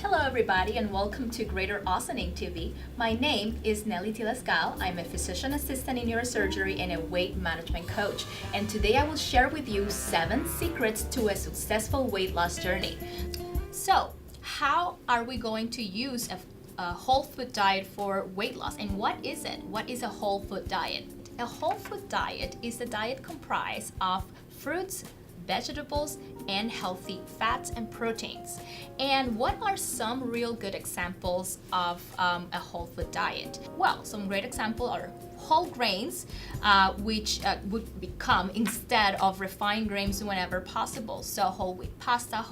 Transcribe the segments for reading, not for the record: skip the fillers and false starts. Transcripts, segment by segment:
Hello everybody and welcome to Greater Ossining TV. My name is Nelly T. I'm a physician assistant in neurosurgery and a weight management coach. And today I will share with you 7 secrets to a successful weight loss journey. So, how are we going to use a whole food diet for weight loss? And what is it? What is a whole food diet? A whole food diet is a diet comprised of fruits, vegetables, and healthy fats and proteins. And what are some real good examples of a whole food diet? Well, some great examples are whole grains, which would become instead of refined grains whenever possible. So whole wheat pasta,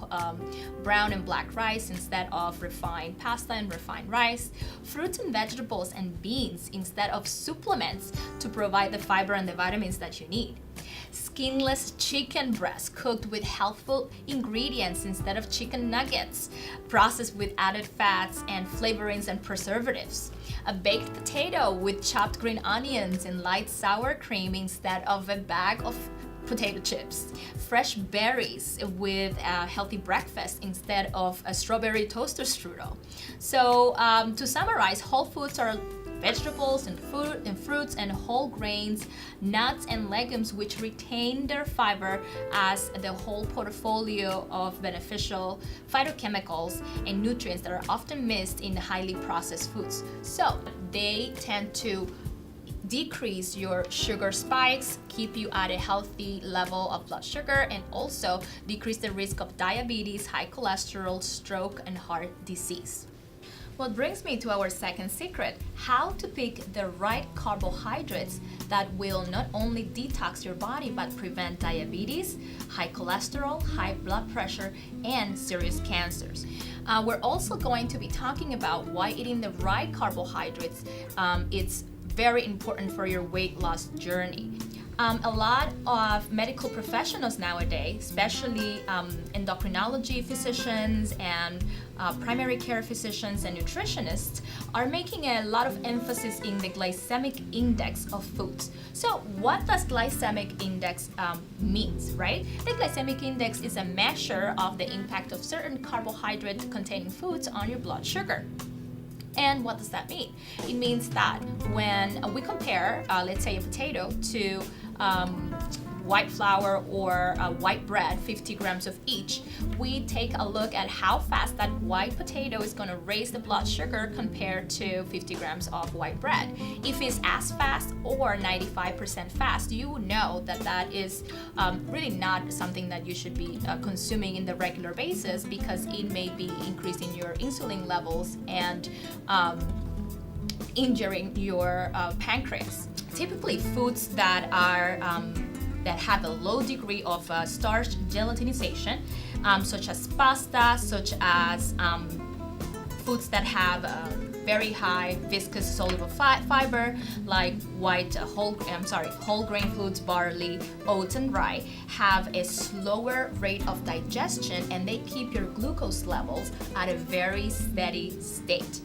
brown and black rice instead of refined pasta and refined rice. Fruits and vegetables and beans instead of supplements to provide the fiber and the vitamins that you need. Skinless chicken breast cooked with healthful ingredients instead of chicken nuggets, processed with added fats and flavorings and preservatives. A baked potato with chopped green onions and light sour cream instead of a bag of potato chips. Fresh berries with a healthy breakfast instead of a strawberry toaster strudel. So to summarize, whole foods are vegetables and fruits and whole grains, nuts and legumes which retain their fiber as the whole portfolio of beneficial phytochemicals and nutrients that are often missed in highly processed foods. So they tend to decrease your sugar spikes, keep you at a healthy level of blood sugar, and also decrease the risk of diabetes, high cholesterol, stroke, and heart disease. What brings me to our second secret, how to pick the right carbohydrates that will not only detox your body but prevent diabetes, high cholesterol, high blood pressure, and serious cancers. We're also going to be talking about why eating the right carbohydrates it's very important for your weight loss journey. A lot of medical professionals nowadays, especially endocrinology physicians and primary care physicians and nutritionists, are making a lot of emphasis in the glycemic index of foods. So what does glycemic index means, right? The glycemic index is a measure of the impact of certain carbohydrate-containing foods on your blood sugar. And what does that mean? It means that when we compare, let's say, a potato to white flour or white bread, 50 grams of each, we take a look at how fast that white potato is going to raise the blood sugar compared to 50 grams of white bread. If it's as fast or 95% fast, you know that that is really not something that you should be consuming in the regular basis, because it may be increasing your insulin levels and injuring your pancreas. Typically, foods that are that have a low degree of starch gelatinization, such as pasta, such as foods that have very high viscous soluble fiber, like whole grain foods, barley, oats, and rye, have a slower rate of digestion, and they keep your glucose levels at a very steady state.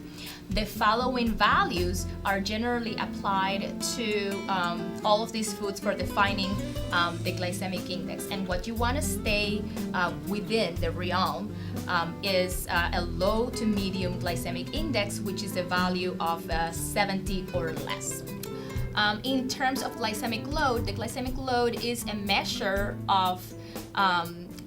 The following values are generally applied to all of these foods for defining the glycemic index. And what you want to stay within the realm is a low to medium glycemic index, which is a value of 70 or less. In terms of glycemic load, the glycemic load is a measure of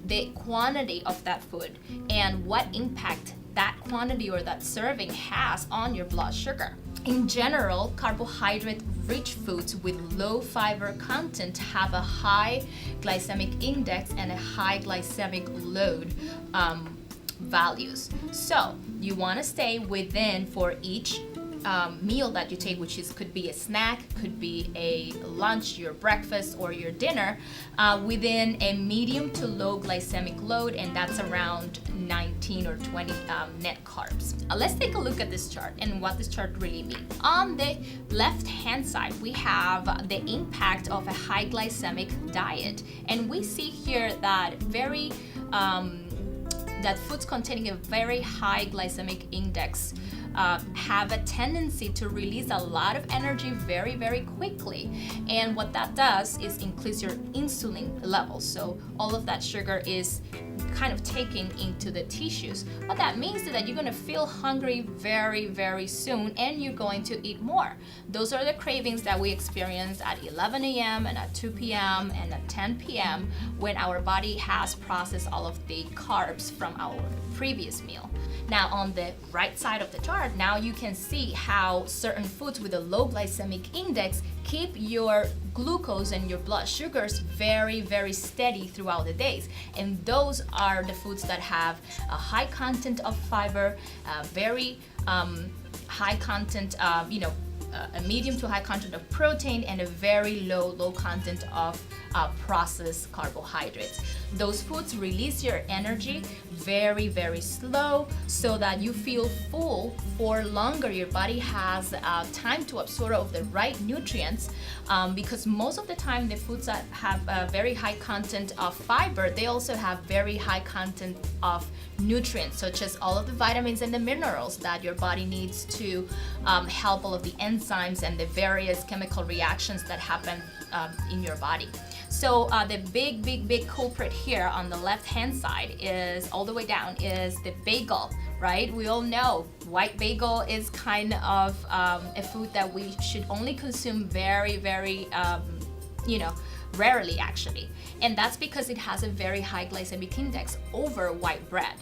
the quantity of that food and what impact that quantity or that serving has on your blood sugar. In general, carbohydrate-rich foods with low fiber content have a high glycemic index and a high glycemic load values. So you want to stay within, for each meal that you take, which could be a snack, could be a lunch, your breakfast, or your dinner, within a medium to low glycemic load, and that's around 19 or 20 net carbs. Let's take a look at this chart and what this chart really means. On the left hand side, we have the impact of a high glycemic diet, and we see here that that foods containing a very high glycemic index have a tendency to release a lot of energy very, very quickly. And what that does is increase your insulin levels. So all of that sugar is kind of taken into the tissues. What that means is that you're going to feel hungry very, very soon, and you're going to eat more. Those are the cravings that we experience at 11 a.m. and at 2 p.m. and at 10 p.m. when our body has processed all of the carbs from our previous meal. Now on the right side of the chart, now you can see how certain foods with a low glycemic index keep your glucose and your blood sugars very, very steady throughout the days. And those are the foods that have a high content of fiber, very high content, a medium to high content of protein, and a very low content of processed carbohydrates. Those foods release your energy very, very slow so that you feel full for longer. Your body has time to absorb the right nutrients, because most of the time the foods that have a very high content of fiber, they also have very high content of nutrients, such as all of the vitamins and the minerals that your body needs to help all of the enzymes and the various chemical reactions that happen in your body. So the big culprit here on the left-hand side is, all the way down, is the bagel, right? We all know white bagel is kind of a food that we should only consume very, very, rarely actually. And that's because it has a very high glycemic index over white bread.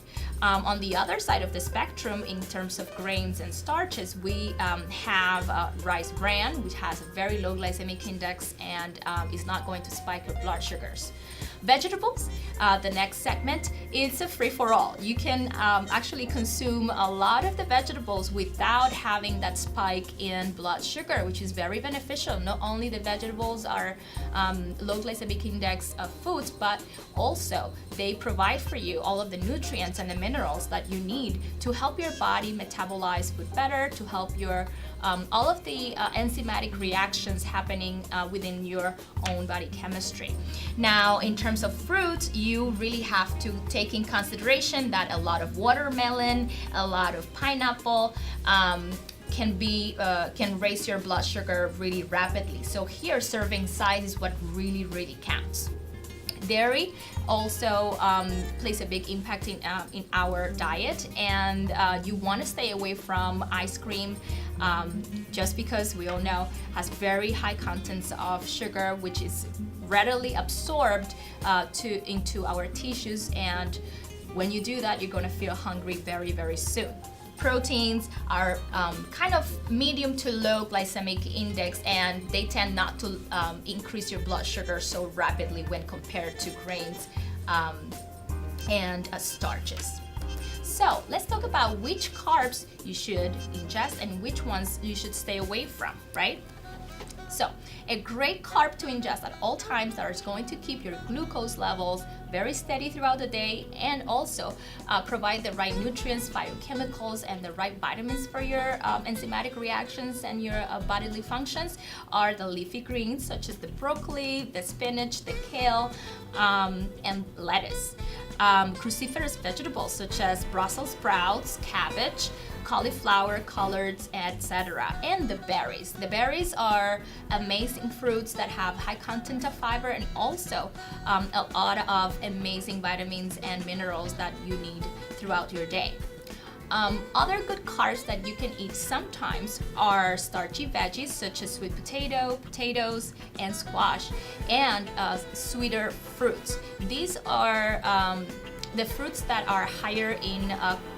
On the other side of the spectrum, in terms of grains and starches, we have rice bran, which has a very low glycemic index and is not going to spike your blood sugars. Vegetables, the next segment, it's a free-for-all. You can actually consume a lot of the vegetables without having that spike in blood sugar, which is very beneficial. Not only the vegetables are low glycemic index foods, but also they provide for you all of the nutrients and the minerals that you need to help your body metabolize food better, to help your all of the enzymatic reactions happening within your own body chemistry. Now, in terms of fruits, you really have to take in consideration that a lot of watermelon, a lot of pineapple, can raise your blood sugar really rapidly. So here, serving size is what really counts. Dairy also plays a big impact in our diet, and you want to stay away from ice cream, just because we all know has very high contents of sugar, which is readily absorbed into our tissues, and when you do that, you're going to feel hungry very soon. Proteins are kind of medium to low glycemic index, and they tend not to increase your blood sugar so rapidly when compared to grains and starches. So let's talk about which carbs you should ingest and which ones you should stay away from, right? So a great carb to ingest at all times that is going to keep your glucose levels very steady throughout the day, and also provide the right nutrients, biochemicals, and the right vitamins for your enzymatic reactions and your bodily functions, are the leafy greens such as the broccoli, the spinach, the kale, and lettuce. Cruciferous vegetables such as Brussels sprouts, cabbage, cauliflower, collards, etc. And the berries. The berries are amazing fruits that have high content of fiber, and also a lot of amazing vitamins and minerals that you need throughout your day. Other good carbs that you can eat sometimes are starchy veggies such as sweet potato, potatoes, and squash, and sweeter fruits. These are the fruits that are higher in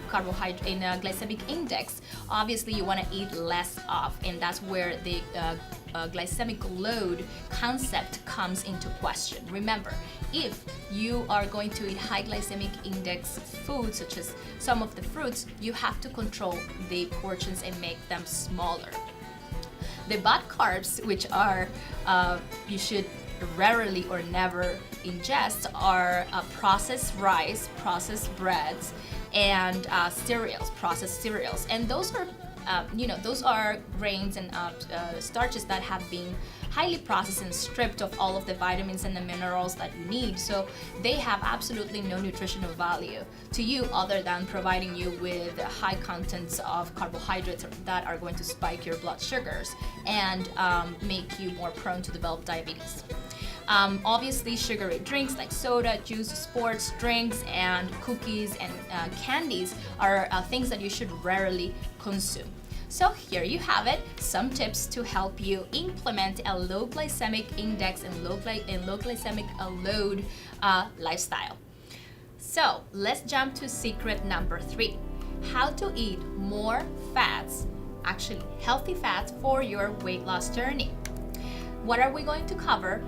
carbohydrate in glycemic index. Obviously, you want to eat less of, and that's where the glycemic load concept comes into question. Remember, if you are going to eat high glycemic index foods such as some of the fruits, you have to control the portions and make them smaller. The bad carbs, which are you should rarely or never ingest, are processed rice, processed breads, and cereals, processed cereals. And those are those are grains and starches that have been highly processed and stripped of all of the vitamins and the minerals that you need. So they have absolutely no nutritional value to you other than providing you with high contents of carbohydrates that are going to spike your blood sugars and make you more prone to develop diabetes. Obviously, sugary drinks like soda, juice, sports drinks, and cookies and candies are things that you should rarely consume. So here you have it, some tips to help you implement a low glycemic index and low glycemic load lifestyle. So let's jump to secret number 3, how to eat more fats, actually healthy fats, for your weight loss journey. What are we going to cover?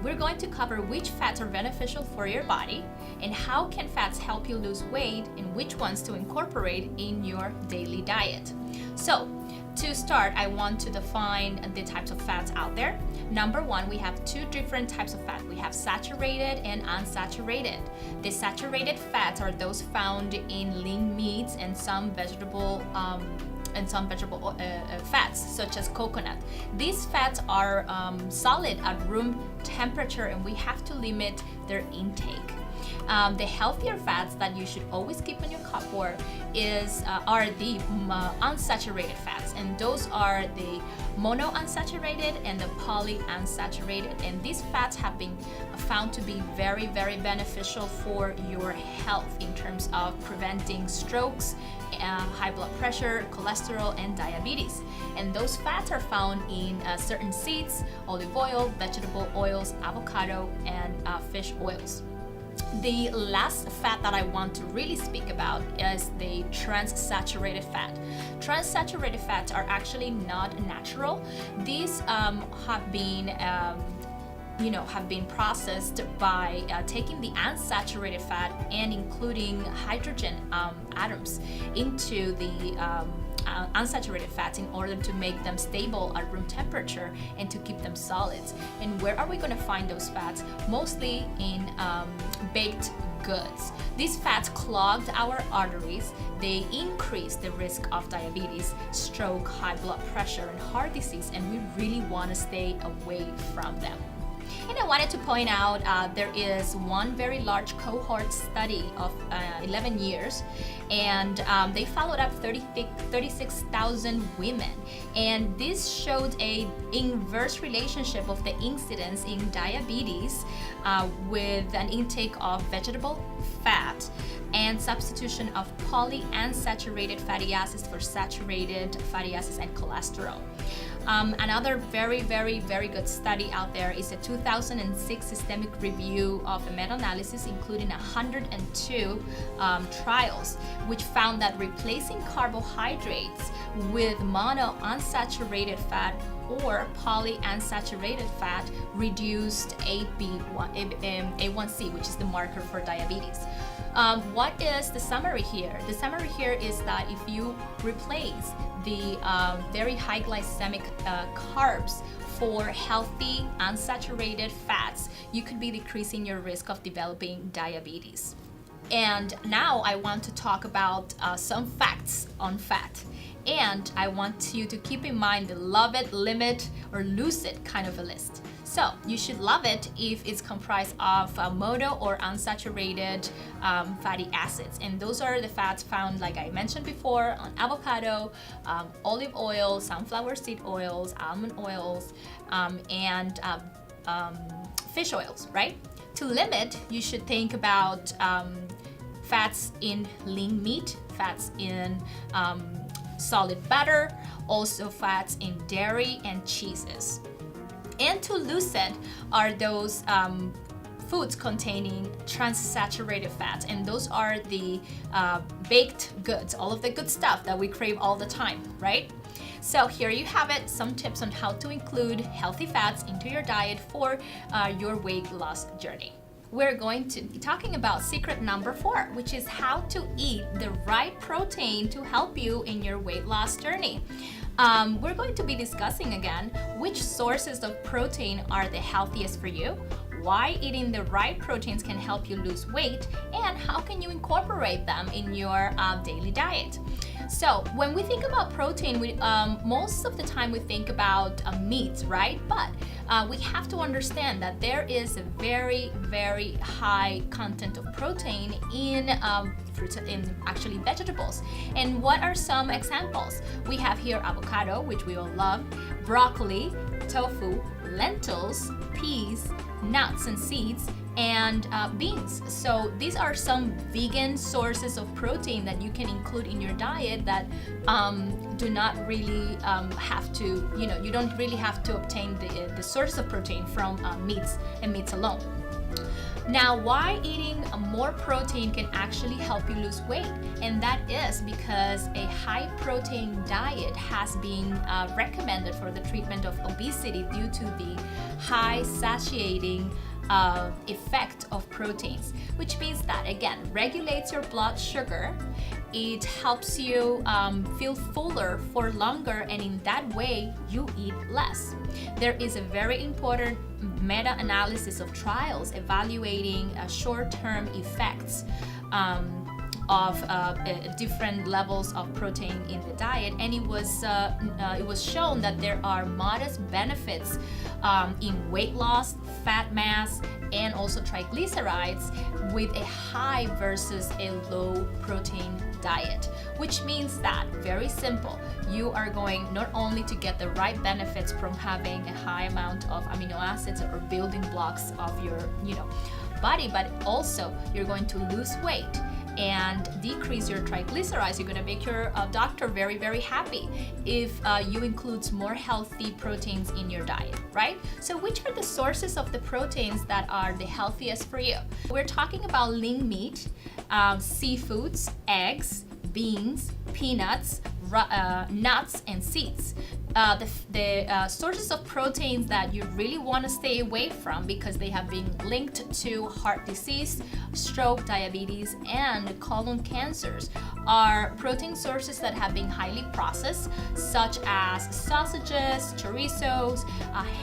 We're going to cover which fats are beneficial for your body and how can fats help you lose weight and which ones to incorporate in your daily diet. So to start, I want to define the types of fats out there. Number 1, we have 2 different types of fat. We have saturated and unsaturated. The saturated fats are those found in lean meats and some vegetable fats such as coconut. These fats are solid at room temperature and we have to limit their intake. The healthier fats that you should always keep in your cupboard are the unsaturated fats, and those are the monounsaturated and the polyunsaturated. And these fats have been found to be very, very beneficial for your health in terms of preventing strokes, high blood pressure, cholesterol, and diabetes. And those fats are found in certain seeds, olive oil, vegetable oils, avocado, and fish oils. The last fat that I want to really speak about is the trans-saturated fat. Trans-saturated fats are actually not natural. These have been processed by taking the unsaturated fat and including hydrogen atoms into the unsaturated fats in order to make them stable at room temperature and to keep them solids. And where are we going to find those fats? Mostly in baked goods. These fats clogged our arteries. They increase the risk of diabetes, stroke, high blood pressure, and heart disease, and we really want to stay away from them. And I wanted to point out there is one very large cohort study of 11 years, and they followed up 36,000 women. And this showed an inverse relationship of the incidence in diabetes with an intake of vegetable fat and substitution of polyunsaturated fatty acids for saturated fatty acids and cholesterol. Another very, very, very good study out there is a 2006 systemic review of a meta-analysis including 102 trials, which found that replacing carbohydrates with monounsaturated fat or polyunsaturated fat reduced A1C, which is the marker for diabetes. What is the summary here? The summary here is that if you replace the very high glycemic carbs for healthy unsaturated fats, you could be decreasing your risk of developing diabetes. And now I want to talk about some facts on fat. And I want you to keep in mind the love it, limit, or lose it kind of a list. So you should love it if it's comprised of mono or unsaturated fatty acids. And those are the fats found, like I mentioned before, on avocado, olive oil, sunflower seed oils, almond oils, and fish oils, right? To limit, you should think about fats in lean meat, fats in solid butter, also fats in dairy and cheeses. And to lose it are those foods containing trans-saturated fats, and those are the baked goods, all of the good stuff that we crave all the time, right? So here you have it, some tips on how to include healthy fats into your diet for your weight loss journey. We're going to be talking about secret number 4, which is how to eat the right protein to help you in your weight loss journey. We're going to be discussing again which sources of protein are the healthiest for you, why eating the right proteins can help you lose weight, and how can you incorporate them in your daily diet. So when we think about protein, most of the time we think about meats, right? But we have to understand that there is a very, very high content of protein in fruits, in actually vegetables. And what are some examples? We have here avocado, which we all love, broccoli, tofu, lentils, peas, nuts and seeds, and beans. So these are some vegan sources of protein that you can include in your diet that do not really have to, you don't really have to obtain the source of protein from meats and meats alone. Now, why eating more protein can actually help you lose weight? And that is because a high protein diet has been recommended for the treatment of obesity due to the high satiating effect of proteins, which means that, again, regulates your blood sugar. It helps you feel fuller for longer, and in that way you eat less. There is a very important meta-analysis of trials evaluating short-term effects of different levels of protein in the diet, and it was shown that there are modest benefits in weight loss, fat mass, and also triglycerides with a high versus a low protein diet, which means that, very simple, you are going not only to get the right benefits from having a high amount of amino acids or building blocks of your body, but also you're going to lose weight and decrease your triglycerides. You're going to make your doctor very, very happy if you include more healthy proteins in your diet, right? So which are the sources of the proteins that are the healthiest for you? We're talking about lean meat, seafoods, eggs, beans, peanuts, nuts, and seeds. The sources of proteins that you really want to stay away from because they have been linked to heart disease, stroke, diabetes, and colon cancers are protein sources that have been highly processed, such as sausages, chorizos,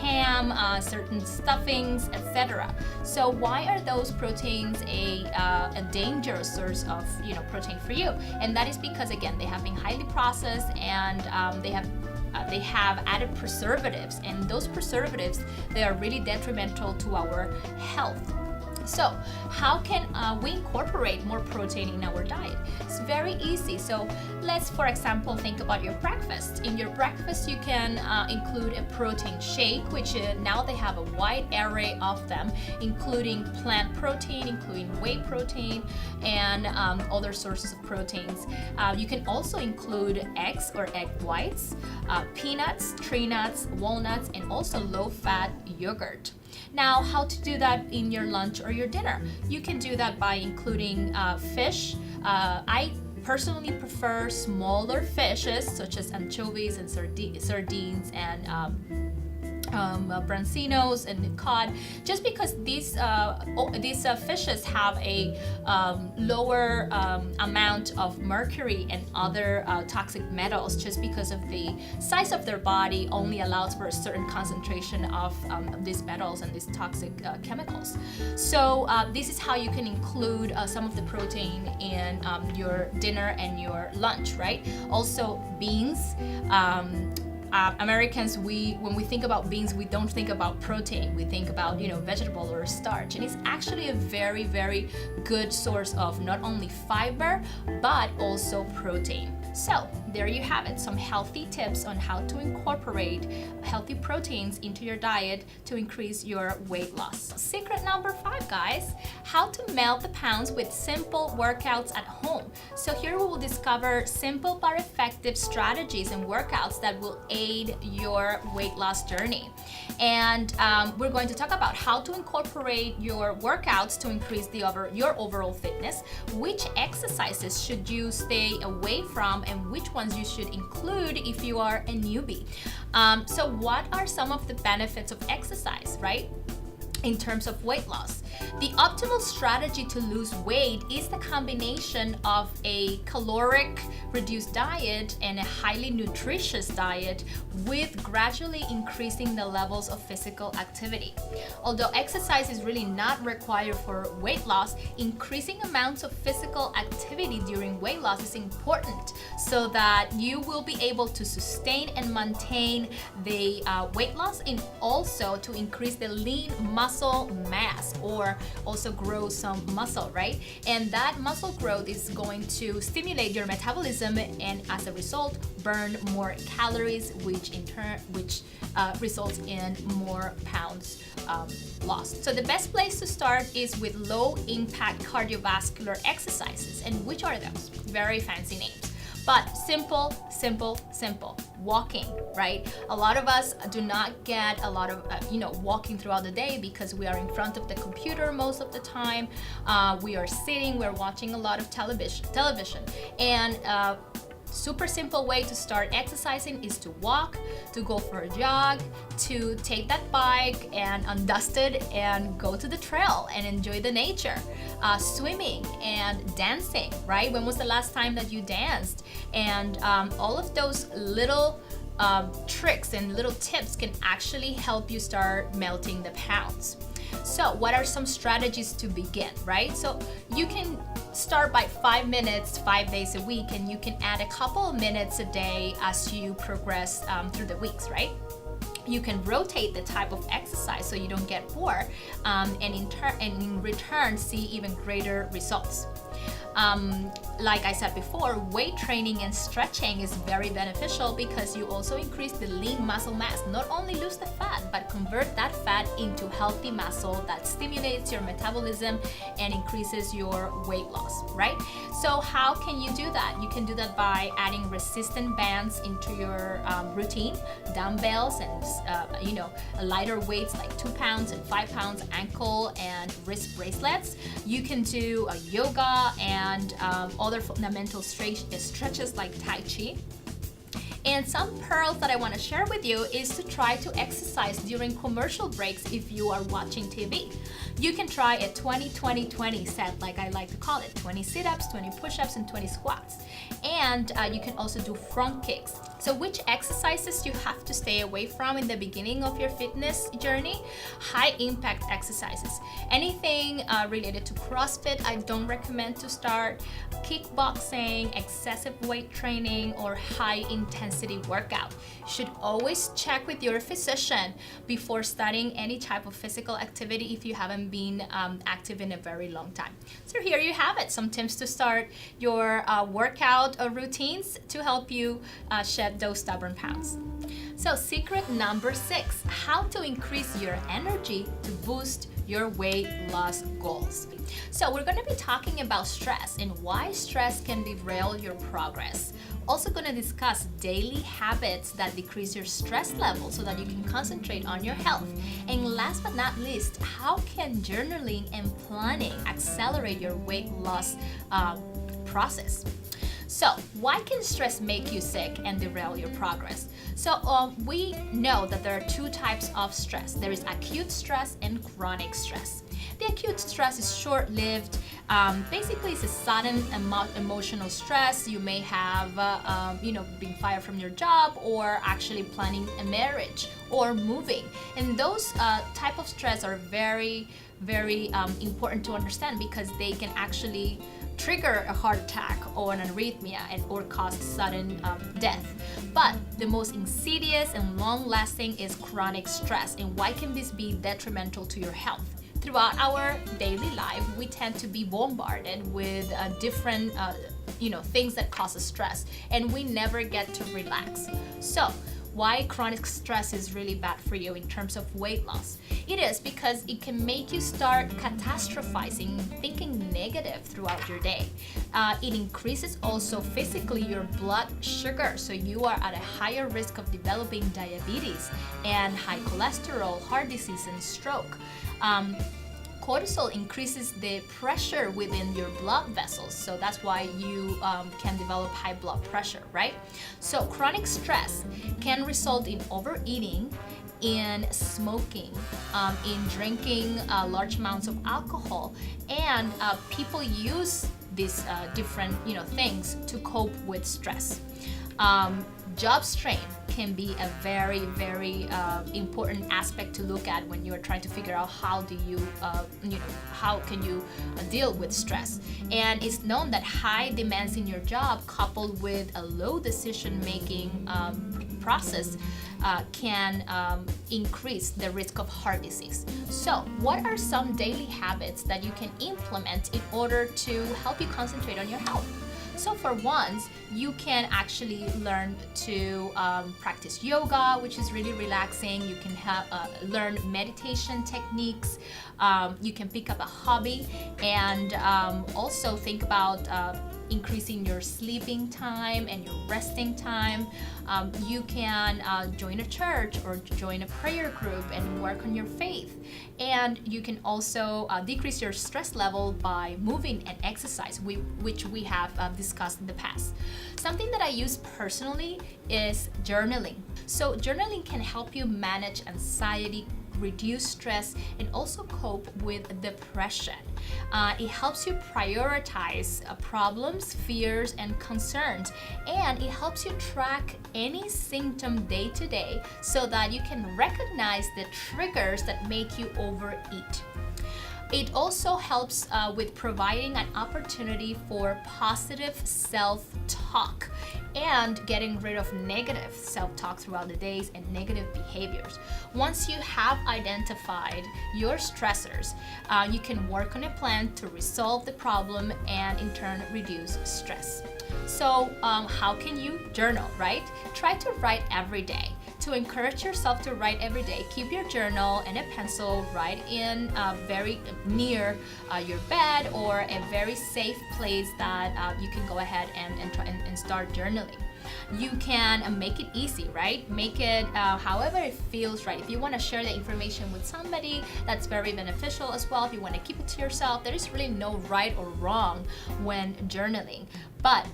ham, certain stuffings, etc. So why are those proteins a dangerous source of protein for you? And that is because, again, they have been highly processed, and they have added preservatives, and those preservatives, they are really detrimental to our health. So how can we incorporate more protein in our diet? It's very easy. So let's, for example, think about your breakfast. In your breakfast, you can include a protein shake, which now they have a wide array of them, including plant protein, including whey protein, and other sources of proteins. You can also include eggs or egg whites, peanuts, tree nuts, walnuts, and also low-fat yogurt. Now, how to do that in your lunch or your dinner? You can do that by including fish. I personally prefer smaller fishes such as anchovies and sardines and brancinos and cod, just because these fishes have a lower amount of mercury and other toxic metals, just because of the size of their body only allows for a certain concentration of these metals and these toxic chemicals. So this is how you can include some of the protein in your dinner and your lunch, right? Also beans. Americans, when we think about beans, we don't think about protein. We think about, vegetable or starch. And it's actually a very, very good source of not only fiber, but also protein. So there you have it, some healthy tips on how to incorporate healthy proteins into your diet to increase your weight loss. Secret number 5, guys, how to melt the pounds with simple workouts at home. So here we will discover simple but effective strategies and workouts that will aid your weight loss journey. And we're going to talk about how to incorporate your workouts to increase your overall fitness, which exercises should you stay away from, and which ones you should include if you are a newbie. So what are some of the benefits of exercise, right? in terms of weight loss. The optimal strategy to lose weight is the combination of a caloric reduced diet and a highly nutritious diet with gradually increasing the levels of physical activity. Although exercise is really not required for weight loss, increasing amounts of physical activity during weight loss is important so that you will be able to sustain and maintain the weight loss, and also to increase the lean muscle mass, or also grow some muscle, right? And that muscle growth is going to stimulate your metabolism, and as a result burn more calories, which in turn results in more pounds lost. So the best place to start is with low impact cardiovascular exercises. And which are those? Very fancy names, but simple. Walking, right? A lot of us do not get a lot of walking throughout the day because we are in front of the computer most of the time. We are sitting, we're watching a lot of television, and super simple way to start exercising is to walk, to go for a jog, to take that bike and undust it and go to the trail and enjoy the nature. Swimming and dancing, right? When was the last time that you danced? And all of those little tricks and little tips can actually help you start melting the pounds. So what are some strategies to begin, right? So you can start by 5 minutes, 5 days a week, and you can add a couple of minutes a day as you progress through the weeks, right? You can rotate the type of exercise so you don't get bored, and in return see even greater results. Like I said before, weight training and stretching is very beneficial because you also increase the lean muscle mass. Not only lose the fat, but convert that fat into healthy muscle that stimulates your metabolism and increases your weight loss, right? So how can you do that? You can do that by adding resistant bands into your routine, dumbbells and lighter weights like 2 pounds and 5 pounds, ankle and wrist bracelets. You can do yoga and other fundamental stretches like Tai Chi. And some pearls that I want to share with you is to try to exercise during commercial breaks if you are watching TV. You can try a 20-20-20 set, like I like to call it, 20 sit-ups, 20 push-ups, and 20 squats. And you can also do front kicks. So which exercises you have to stay away from in the beginning of your fitness journey? High impact exercises. Anything related to CrossFit, I don't recommend to start. Kickboxing, excessive weight training, or high intensity workout. You should always check with your physician before starting any type of physical activity if you haven't been active in a very long time. So here you have it, some tips to start your workout routines to help you shed those stubborn pounds. So secret number 6, how to increase your energy to boost your weight loss goals. So we're going to be talking about stress and why stress can derail your progress. Also going to discuss daily habits that decrease your stress level so that you can concentrate on your health. And last but not least, how can journaling and planning accelerate your weight loss process? So why can stress make you sick and derail your progress? So we know that there are 2 types of stress. There is acute stress and chronic stress. The acute stress is short-lived. Basically, it's a sudden emotional stress. You may have, being fired from your job, or actually planning a marriage, or moving. And those type of stress are very, very important to understand because they can actually trigger a heart attack or an arrhythmia or cause sudden death. But the most insidious and long-lasting is chronic stress. And why can this be detrimental to your health? Throughout our daily life, we tend to be bombarded with different things that cause stress, and we never get to relax. So why chronic stress is really bad for you in terms of weight loss? It is because it can make you start catastrophizing, thinking negative throughout your day. It increases also physically your blood sugar, so you are at a higher risk of developing diabetes and high cholesterol, heart disease, and stroke. Cortisol increases the pressure within your blood vessels, so that's why you can develop high blood pressure, right? So chronic stress can result in overeating in smoking, in drinking large amounts of alcohol, and people use these different things to cope with stress. Job strain can be a very, very important aspect to look at when you're trying to figure out how do you, how can you deal with stress. And it's known that high demands in your job coupled with a low decision-making process can increase the risk of heart disease. So, what are some daily habits that you can implement in order to help you concentrate on your health? So for once, you can actually learn to practice yoga, which is really relaxing. You can learn meditation techniques. You can pick up a hobby, and also think about increasing your sleeping time and your resting time. You can join a church or join a prayer group and work on your faith. And you can also decrease your stress level by moving and exercise, which we have discussed in the past. Something that I use personally is journaling. So journaling can help you manage anxiety, reduce stress, and also cope with depression. It helps you prioritize problems, fears, and concerns, and it helps you track any symptom day to day so that you can recognize the triggers that make you overeat. It also helps with providing an opportunity for positive self-talk and getting rid of negative self-talk throughout the days and negative behaviors. Once you have identified your stressors, you can work on a plan to resolve the problem and in turn reduce stress. So how can you journal, right? Try to write every day. To encourage yourself to write every day, keep your journal and a pencil right in very near your bed or a very safe place that you can go ahead and start journaling. You can make it easy, right? Make it however it feels right. If you want to share the information with somebody, that's very beneficial as well. If you want to keep it to yourself, there is really no right or wrong when journaling. But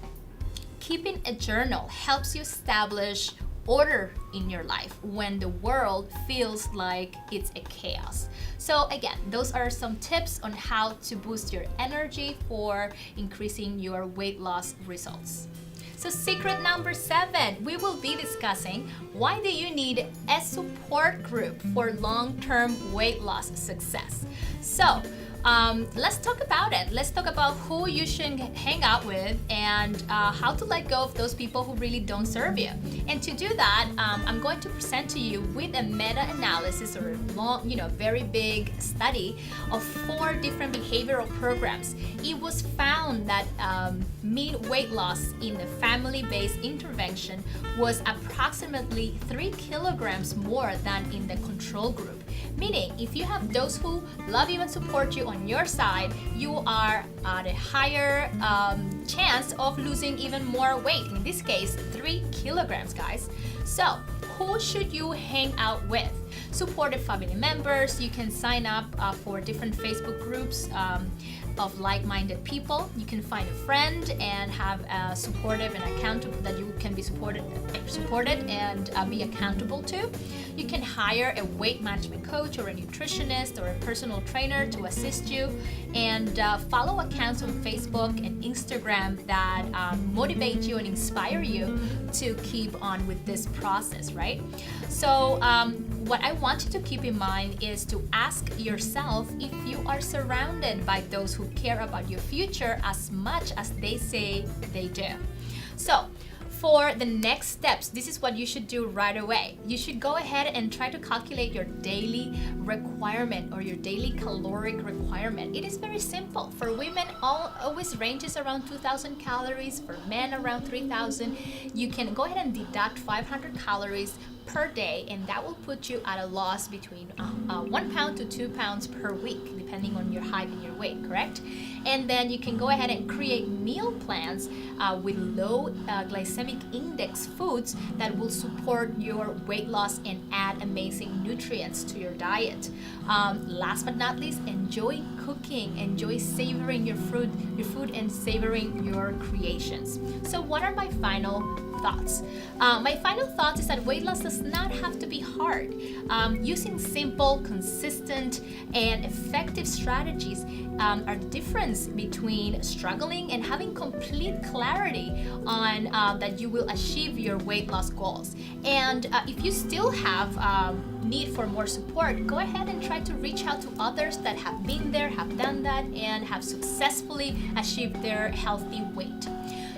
keeping a journal helps you establish order in your life when the world feels like it's a chaos. So again, those are some tips on how to boost your energy for increasing your weight loss results. So secret number 7, we will be discussing why do you need a support group for long-term weight loss success. So let's talk about it. Let's talk about who you should hang out with and how to let go of those people who really don't serve you. And to do that, I'm going to present to you with a meta-analysis or a long, very big study of 4 different behavioral programs. It was found that mean weight loss in the family-based intervention was approximately 3 kilograms more than in the control group. Meaning, if you have those who love you and support you on your side, you are at a higher chance of losing even more weight. In this case, 3 kilograms, guys. So, who should you hang out with? Supportive family members. You can sign up for different Facebook groups of like-minded people. You can find a friend and have a supportive and accountable that you can be supported and be accountable to. You can hire a weight management coach or a nutritionist or a personal trainer to assist you, and follow accounts on Facebook and Instagram that motivate you and inspire you to keep on with this process, right? So what I want you to keep in mind is to ask yourself if you are surrounded by those who care about your future as much as they say they do. So for the next steps, this is what you should do right away. You should go ahead and try to calculate your daily requirement or your daily caloric requirement. It is very simple. For women, always ranges around 2,000 calories. For men, around 3,000. You can go ahead and deduct 500 calories per day, and that will put you at a loss between 1 pound to 2 pounds per week, depending on your height and your weight, correct? And then you can go ahead and create meal plans with low glycemic index foods that will support your weight loss and add amazing nutrients to your diet. Last but not least, enjoy cooking, enjoy savoring your food and savoring your creations. So what are my final thoughts. My final thought is that weight loss does not have to be hard. Using simple, consistent, and effective strategies are the difference between struggling and having complete clarity on that you will achieve your weight loss goals. And if you still have need for more support, go ahead and try to reach out to others that have been there, have done that, and have successfully achieved their healthy weight.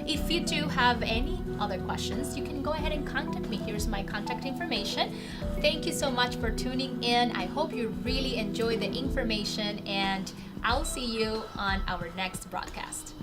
If you do have any other questions, you can go ahead and contact me. Here's my contact information. Thank you so much for tuning in. I hope you really enjoy the information, and I'll see you on our next broadcast.